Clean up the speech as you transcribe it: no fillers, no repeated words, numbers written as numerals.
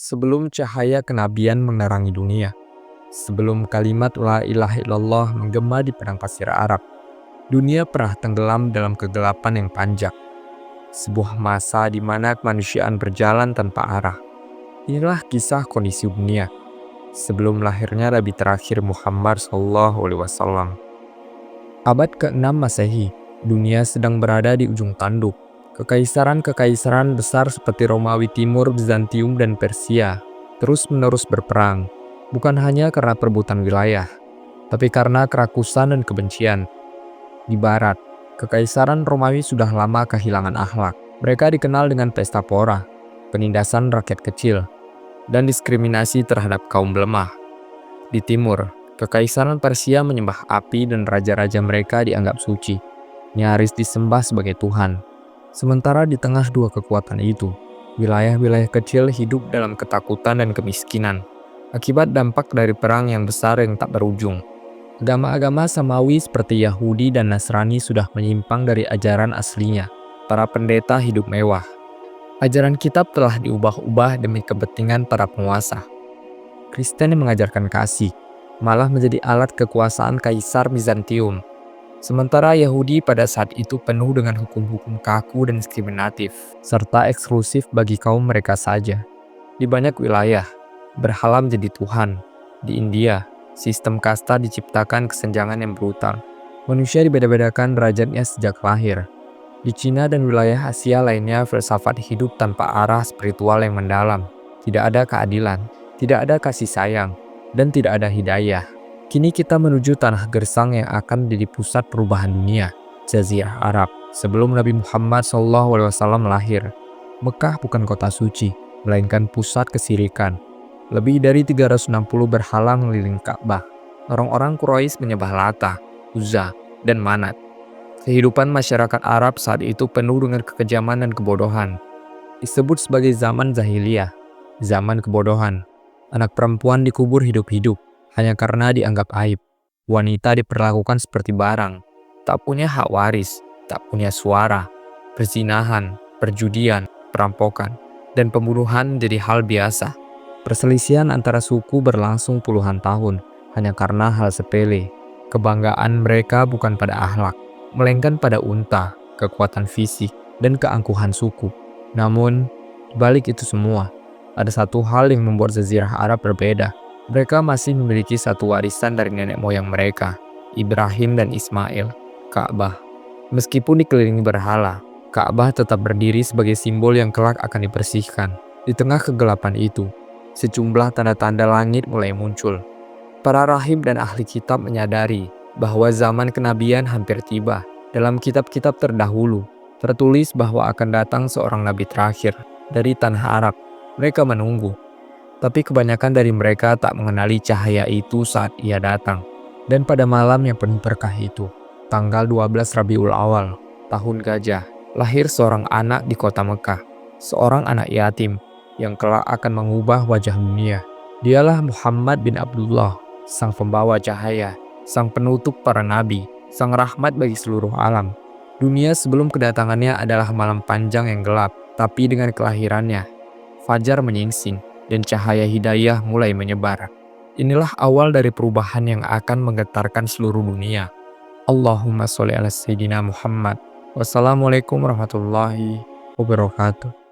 Sebelum cahaya kenabian menerangi dunia, sebelum kalimat la ilaha illallah menggema di padang pasir Arab, dunia pernah tenggelam dalam kegelapan yang panjang. Sebuah masa di mana kemanusiaan berjalan tanpa arah. Inilah kisah kondisi dunia sebelum lahirnya Nabi terakhir Muhammad SAW. Abad ke-6 Masehi, dunia sedang berada di ujung tanduk. Kekaisaran-kekaisaran besar seperti Romawi Timur, Bizantium, dan Persia terus-menerus berperang, bukan hanya karena perebutan wilayah, tapi karena kerakusan dan kebencian. Di barat, kekaisaran Romawi sudah lama kehilangan akhlak. Mereka dikenal dengan pesta pora, penindasan rakyat kecil, dan diskriminasi terhadap kaum lemah. Di timur, kekaisaran Persia menyembah api dan raja-raja mereka dianggap suci, nyaris disembah sebagai Tuhan. Sementara di tengah dua kekuatan itu, wilayah-wilayah kecil hidup dalam ketakutan dan kemiskinan, akibat dampak dari perang yang besar yang tak berujung. Agama-agama samawi seperti Yahudi dan Nasrani sudah menyimpang dari ajaran aslinya. Para pendeta hidup mewah. Ajaran kitab telah diubah-ubah demi kepentingan para penguasa. Kristen yang mengajarkan kasih, malah menjadi alat kekuasaan Kaisar Bizantium. Sementara Yahudi pada saat itu penuh dengan hukum-hukum kaku dan diskriminatif, serta eksklusif bagi kaum mereka saja. Di banyak wilayah, berhala menjadi Tuhan. Di India, sistem kasta diciptakan kesenjangan yang brutal. Manusia dibeda-bedakan derajatnya sejak lahir. Di Cina dan wilayah Asia lainnya, filsafat hidup tanpa arah spiritual yang mendalam. Tidak ada keadilan, tidak ada kasih sayang, dan tidak ada hidayah. Kini kita menuju tanah gersang yang akan menjadi pusat perubahan dunia, Jazirah Arab. Sebelum Nabi Muhammad SAW lahir, Mekah bukan kota suci, melainkan pusat kesirikan. Lebih dari 360 berhala mengelilingi Ka'bah. Orang-orang Quraisy menyembah Lata, Uzza, dan Manat. Kehidupan masyarakat Arab saat itu penuh dengan kekejaman dan kebodohan. Disebut sebagai zaman Jahiliyah, zaman kebodohan. Anak perempuan dikubur hidup-hidup hanya karena dianggap aib. Wanita diperlakukan seperti barang, tak punya hak waris, tak punya suara. Perzinahan, perjudian, perampokan, dan pembunuhan menjadi hal biasa. Perselisihan antara suku berlangsung puluhan tahun hanya karena hal sepele. Kebanggaan mereka bukan pada akhlak, melainkan pada unta, kekuatan fisik, dan keangkuhan suku. Namun, balik itu semua, ada satu hal yang membuat Jazirah Arab berbeda. Mereka masih memiliki satu warisan dari nenek moyang mereka, Ibrahim dan Ismail, Ka'bah. Meskipun dikelilingi berhala, Ka'bah tetap berdiri sebagai simbol yang kelak akan dibersihkan. Di tengah kegelapan itu, sejumlah tanda-tanda langit mulai muncul. Para rahib dan ahli kitab menyadari bahwa zaman kenabian hampir tiba. Dalam kitab-kitab terdahulu, tertulis bahwa akan datang seorang nabi terakhir dari tanah Arab. Mereka menunggu. Tapi kebanyakan dari mereka tak mengenali cahaya itu saat ia datang. Dan pada malam yang penuh berkah itu, tanggal 12 Rabiul Awal, tahun gajah, lahir seorang anak di kota Mekah. Seorang anak yatim yang kelak akan mengubah wajah dunia. Dialah Muhammad bin Abdullah, sang pembawa cahaya, sang penutup para nabi, sang rahmat bagi seluruh alam. Dunia sebelum kedatangannya adalah malam panjang yang gelap, tapi dengan kelahirannya, fajar menyingsing dan cahaya hidayah mulai menyebar. Inilah awal dari perubahan yang akan menggetarkan seluruh dunia. Allahumma sholli ala Sayyidina Muhammad. Wassalamualaikum warahmatullahi wabarakatuh.